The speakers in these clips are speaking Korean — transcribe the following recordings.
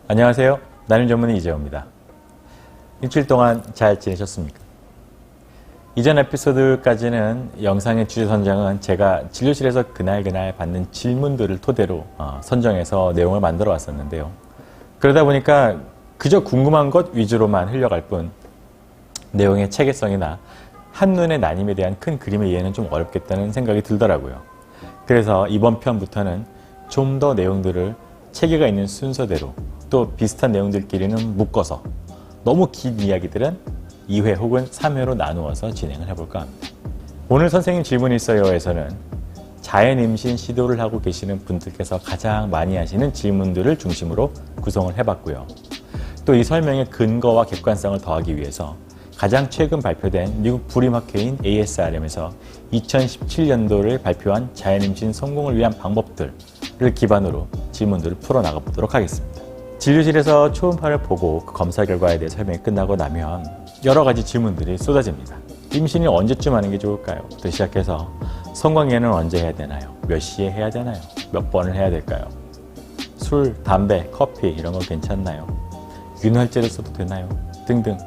안녕하세요. 나눔 전문의 이재호입니다. 일주일 동안 잘 지내셨습니까? 이전 에피소드까지는 영상의 주제 선정은 제가 진료실에서 그날 받는 질문들을 토대로 선정해서 내용을 만들어 왔었는데요. 그러다 보니까 그저 궁금한 것 위주로만 흘려갈 뿐 내용의 체계성이나 한눈에 나눔에 대한 큰 그림의 이해는 좀 어렵겠다는 생각이 들더라고요. 그래서 이번 편부터는 좀 더 내용들을 체계가 있는 순서대로 또 비슷한 내용들끼리는 묶어서 너무 긴 이야기들은 2회 혹은 3회로 나누어서 진행을 해볼까 합니다. 오늘 선생님 질문이 있어요에서는 자연 임신 시도를 하고 계시는 분들께서 가장 많이 하시는 질문들을 중심으로 구성을 해봤고요. 또 이 설명의 근거와 객관성을 더하기 위해서 가장 최근 발표된 미국 불임학회인 ASRM에서 2017년도를 발표한 자연 임신 성공을 위한 방법들을 기반으로 질문들을 풀어나가 보도록 하겠습니다. 진료실에서 초음파를 보고 그 검사 결과에 대해 설명이 끝나고 나면 여러 가지 질문들이 쏟아집니다. 임신이 언제쯤 하는 게 좋을까요? 부터 시작해서 성관계는 언제 해야 되나요? 몇 시에 해야 되나요? 몇 번을 해야 될까요? 술, 담배, 커피 이런 거 괜찮나요? 윤활제를 써도 되나요? 등등.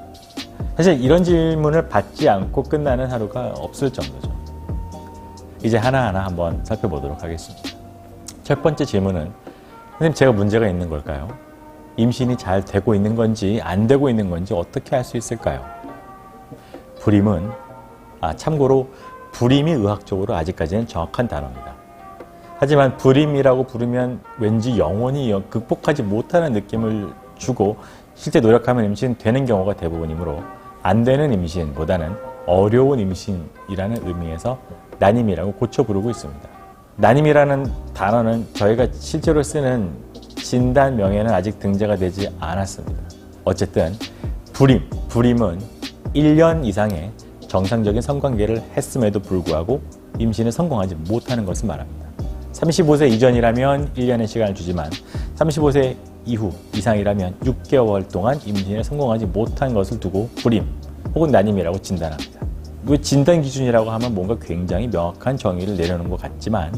사실 이런 질문을 받지 않고 끝나는 하루가 없을 정도죠. 이제 하나하나 한번 살펴보도록 하겠습니다. 첫 번째 질문은 선생님, 제가 문제가 있는 걸까요? 임신이 잘 되고 있는 건지 안 되고 있는 건지 어떻게 할 수 있을까요? 불임은 참고로 불임이 의학적으로 아직까지는 정확한 단어입니다. 하지만 불임이라고 부르면 왠지 영원히 극복하지 못하는 느낌을 주고 실제 노력하면 임신되는 경우가 대부분이므로 안 되는 임신보다는 어려운 임신이라는 의미에서 난임이라고 고쳐 부르고 있습니다. 난임이라는 단어는 저희가 실제로 쓰는 진단명에는 아직 등재가 되지 않았습니다. 어쨌든 불임은 1년 이상의 정상적인 성관계를 했음에도 불구하고 임신에 성공하지 못하는 것을 말합니다. 35세 이전이라면 1년의 시간을 주지만 35세 이후 이상이라면 6개월 동안 임신에 성공하지 못한 것을 두고 불임 혹은 난임이라고 진단합니다. 진단 기준이라고 하면 뭔가 굉장히 명확한 정의를 내려놓은 것 같지만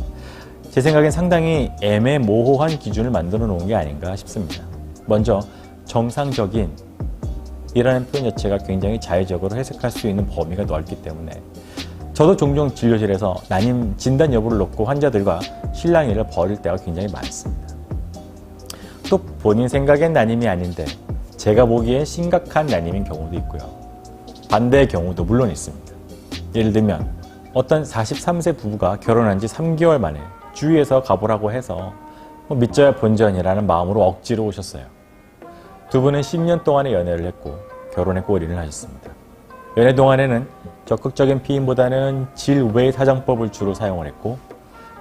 제 생각엔 상당히 애매모호한 기준을 만들어 놓은 게 아닌가 싶습니다. 먼저 정상적인 이라는 표현 자체가 굉장히 자의적으로 해석할 수 있는 범위가 넓기 때문에 저도 종종 진료실에서 난임 진단 여부를 놓고 환자들과 실랑이를 벌일 때가 굉장히 많습니다. 또 본인 생각엔 난임이 아닌데 제가 보기엔 심각한 난임인 경우도 있고요. 반대의 경우도 물론 있습니다. 예를 들면 어떤 43세 부부가 결혼한 지 3개월 만에 주위에서 가보라고 해서 믿져야 본전이라는 마음으로 억지로 오셨어요. 두 분은 10년 동안의 연애를 했고 결혼에 골인을 하셨습니다. 연애 동안에는 적극적인 피임보다는 질외 사정법을 주로 사용을 했고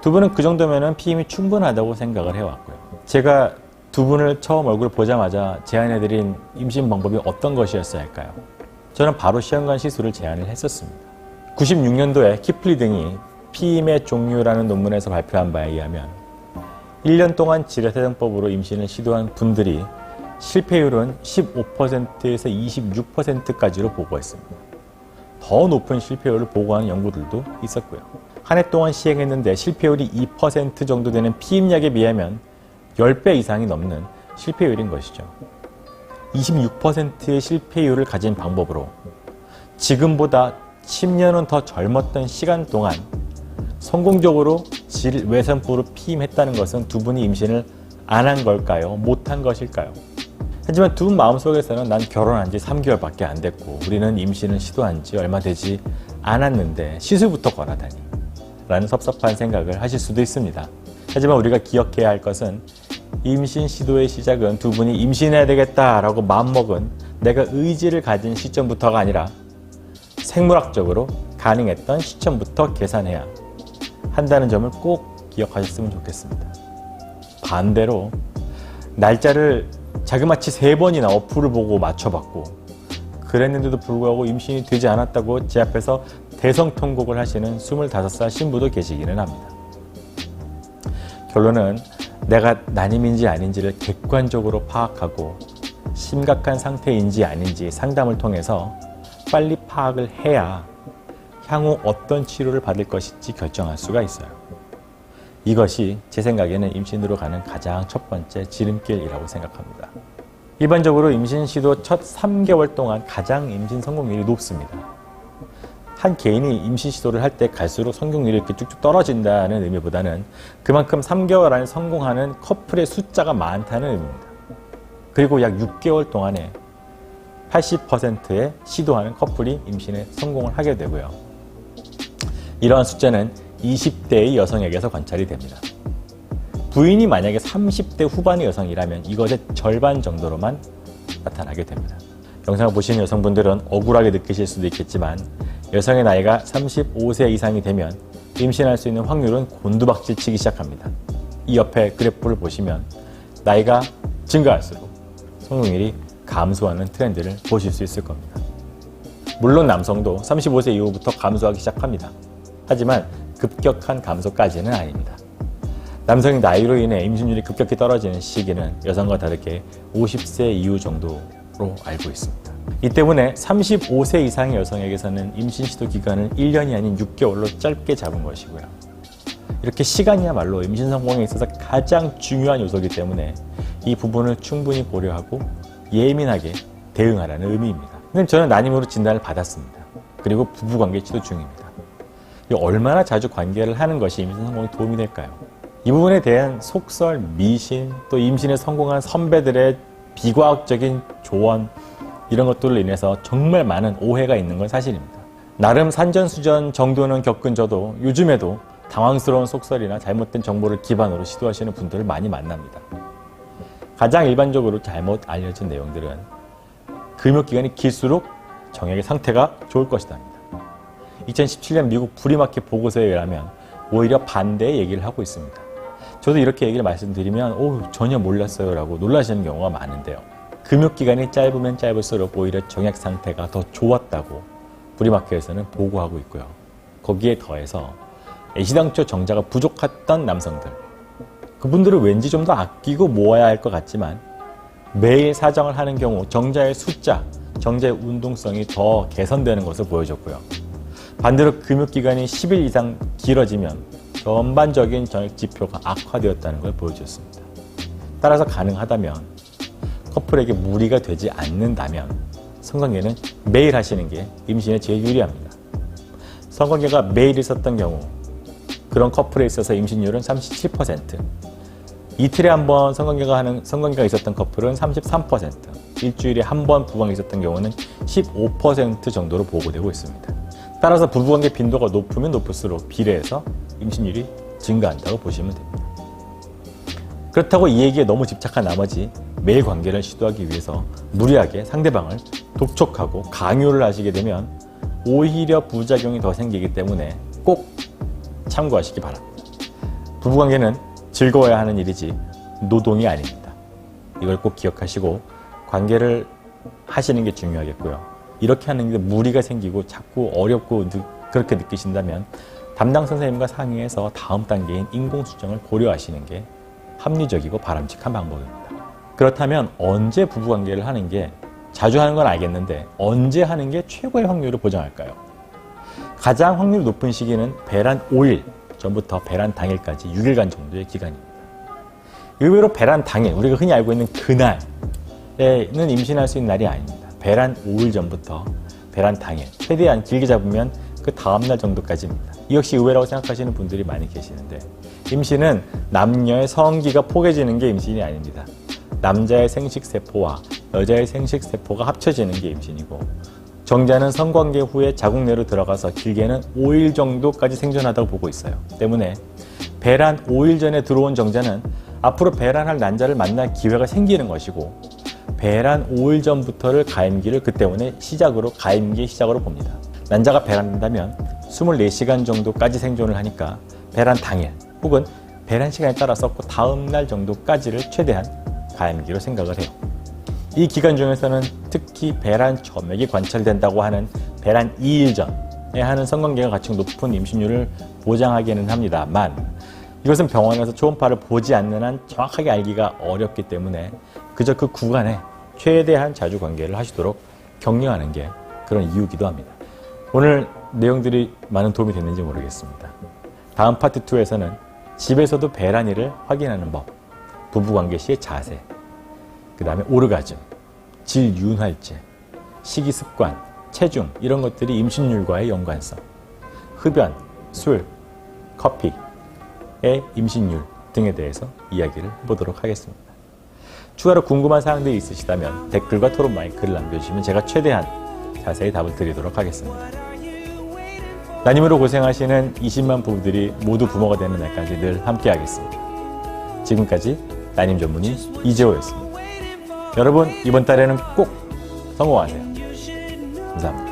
두 분은 그 정도면 피임이 충분하다고 생각을 해왔고요. 제가 두 분을 처음 얼굴 보자마자 제안해드린 임신 방법이 어떤 것이었어야 할까요? 저는 바로 시험관 시술을 제안을 했었습니다. 96년도에 키플리 등이 피임의 종류라는 논문에서 발표한 바에 의하면 1년 동안 질외사정법으로 임신을 시도한 분들이 실패율은 15%에서 26%까지로 보고했습니다. 더 높은 실패율을 보고하는 연구들도 있었고요. 한 해 동안 시행했는데 실패율이 2% 정도 되는 피임약에 비하면 10배 이상이 넘는 실패율인 것이죠. 26%의 실패율을 가진 방법으로 지금보다 10년은 더 젊었던 시간 동안 성공적으로 질외선포로 피임했다는 것은 두 분이 임신을 안 한 걸까요? 못한 것일까요? 하지만 두 분 마음속에서는 난 결혼한 지 3개월밖에 안 됐고 우리는 임신을 시도한 지 얼마 되지 않았는데 시술부터 권하다니 라는 섭섭한 생각을 하실 수도 있습니다. 하지만 우리가 기억해야 할 것은 임신 시도의 시작은 두 분이 임신해야 되겠다라고 마음먹은 내가 의지를 가진 시점부터가 아니라 생물학적으로 가능했던 시점부터 계산해야 한다는 점을 꼭 기억하셨으면 좋겠습니다. 반대로 날짜를 자그마치 3번이나 어플을 보고 맞춰봤고 그랬는데도 불구하고 임신이 되지 않았다고 제 앞에서 대성통곡을 하시는 25살 신부도 계시기는 합니다. 결론은 내가 난임인지 아닌지를 객관적으로 파악하고 심각한 상태인지 아닌지 상담을 통해서 빨리 파악을 해야 향후 어떤 치료를 받을 것인지 결정할 수가 있어요. 이것이 제 생각에는 임신으로 가는 가장 첫 번째 지름길이라고 생각합니다. 일반적으로 임신 시도 첫 3개월 동안 가장 임신 성공률이 높습니다. 한 개인이 임신 시도를 할 때 갈수록 성공률이 이렇게 쭉쭉 떨어진다는 의미보다는 그만큼 3개월 안에 성공하는 커플의 숫자가 많다는 의미입니다. 그리고 약 6개월 동안에 80%의 시도하는 커플이 임신에 성공을 하게 되고요. 이러한 숫자는 20대의 여성에게서 관찰이 됩니다. 부인이 만약에 30대 후반의 여성이라면 이것의 절반 정도로만 나타나게 됩니다. 영상을 보시는 여성분들은 억울하게 느끼실 수도 있겠지만 여성의 나이가 35세 이상이 되면 임신할 수 있는 확률은 곤두박질 치기 시작합니다. 이 옆에 그래프를 보시면 나이가 증가할수록 성공률이 감소하는 트렌드를 보실 수 있을 겁니다. 물론 남성도 35세 이후부터 감소하기 시작합니다. 하지만 급격한 감소까지는 아닙니다. 남성이 나이로 인해 임신율이 급격히 떨어지는 시기는 여성과 다르게 50세 이후 정도로 알고 있습니다. 이 때문에 35세 이상의 여성에게서는 임신 시도 기간을 1년이 아닌 6개월로 짧게 잡은 것이고요. 이렇게 시간이야말로 임신 성공에 있어서 가장 중요한 요소이기 때문에 이 부분을 충분히 고려하고 예민하게 대응하라는 의미입니다. 근데 저는 난임으로 진단을 받았습니다. 그리고 부부관계 시도 중입니다. 얼마나 자주 관계를 하는 것이 임신 성공에 도움이 될까요? 이 부분에 대한 속설, 미신, 또 임신에 성공한 선배들의 비과학적인 조언 이런 것들로 인해서 정말 많은 오해가 있는 건 사실입니다. 나름 산전수전 정도는 겪은 저도 요즘에도 당황스러운 속설이나 잘못된 정보를 기반으로 시도하시는 분들을 많이 만납니다. 가장 일반적으로 잘못 알려진 내용들은 금욕기간이 길수록 정액의 상태가 좋을 것이다. 2017년 미국 프리마켓 보고서에 의하면 오히려 반대의 얘기를 하고 있습니다. 저도 이렇게 얘기를 말씀드리면 전혀 몰랐어요 라고 놀라시는 경우가 많은데요. 금욕기간이 짧으면 짧을수록 오히려 정액 상태가 더 좋았다고 프리마켓에서는 보고하고 있고요. 거기에 더해서 애시당초 정자가 부족했던 남성들, 그분들은 왠지 좀 더 아끼고 모아야 할 것 같지만 매일 사정을 하는 경우 정자의 숫자, 정자의 운동성이 더 개선되는 것을 보여줬고요. 반대로 금욕기간이 10일 이상 길어지면 전반적인 정액 지표가 악화되었다는 걸 보여줬습니다. 따라서 가능하다면 커플에게 무리가 되지 않는다면 성관계는 매일 하시는 게 임신에 제일 유리합니다. 성관계가 매일 있었던 경우 그런 커플에 있어서 임신율은 37%, 이틀에 한 번 성관계가 있었던 커플은 33%, 일주일에 한 번 부부관계 있었던 경우는 15% 정도로 보고되고 있습니다. 따라서 부부관계 빈도가 높으면 높을수록 비례해서 임신율이 증가한다고 보시면 됩니다. 그렇다고 이 얘기에 너무 집착한 나머지 매일 관계를 시도하기 위해서 무리하게 상대방을 독촉하고 강요를 하시게 되면 오히려 부작용이 더 생기기 때문에 꼭 참고하시기 바랍니다. 부부관계는 즐거워야 하는 일이지 노동이 아닙니다. 이걸 꼭 기억하시고 관계를 하시는 게 중요하겠고요. 이렇게 하는 게 무리가 생기고 자꾸 어렵고 그렇게 느끼신다면 담당 선생님과 상의해서 다음 단계인 인공수정을 고려하시는 게 합리적이고 바람직한 방법입니다. 그렇다면 언제 부부관계를 하는 게, 자주 하는 건 알겠는데 언제 하는 게 최고의 확률을 보장할까요? 가장 확률 높은 시기는 배란 5일 전부터 배란 당일까지 6일간 정도의 기간입니다. 의외로 배란 당일, 우리가 흔히 알고 있는 그날에는 임신할 수 있는 날이 아닙니다. 배란 5일 전부터 배란 당일, 최대한 길게 잡으면 그 다음날 정도까지입니다. 이 역시 의외라고 생각하시는 분들이 많이 계시는데, 임신은 남녀의 성기가 포개지는 게 임신이 아닙니다. 남자의 생식세포와 여자의 생식세포가 합쳐지는 게 임신이고, 정자는 성관계 후에 자궁 내로 들어가서 길게는 5일 정도까지 생존하다고 보고 있어요. 때문에 배란 5일 전에 들어온 정자는 앞으로 배란할 난자를 만날 기회가 생기는 것이고, 배란 5일 전부터를 가임기를 그 때문에 가임기의 시작으로 봅니다. 난자가 배란된다면 24시간 정도까지 생존을 하니까 배란 당일 혹은 배란 시간에 따라서 그 다음 날 정도까지를 최대한 가임기로 생각을 해요. 이 기간 중에서는 특히 배란 점액이 관찰된다고 하는 배란 2일 전에 하는 성관계가 가장 높은 임신율을 보장하기는 합니다만, 이것은 병원에서 초음파를 보지 않는 한 정확하게 알기가 어렵기 때문에 그저 그 구간에 최대한 자주 관계를 하시도록 격려하는 게 그런 이유기도 합니다. 오늘 내용들이 많은 도움이 됐는지 모르겠습니다. 다음 파트 2에서는 집에서도 배란일을 확인하는 법, 부부관계 시의 자세, 그 다음에 오르가즘, 질윤활제, 식이습관, 체중 이런 것들이 임신율과의 연관성, 흡연, 술, 커피의 임신율 등에 대해서 이야기를 해보도록 하겠습니다. 추가로 궁금한 사항들이 있으시다면 댓글과 토론방에 글을 남겨주시면 제가 최대한 자세히 답을 드리도록 하겠습니다. 따님으로 고생하시는 20만 부부들이 모두 부모가 되는 날까지 늘 함께하겠습니다. 지금까지 따님 전문의 이재호였습니다. 여러분 이번 달에는 꼭 성공하세요. 감사합니다.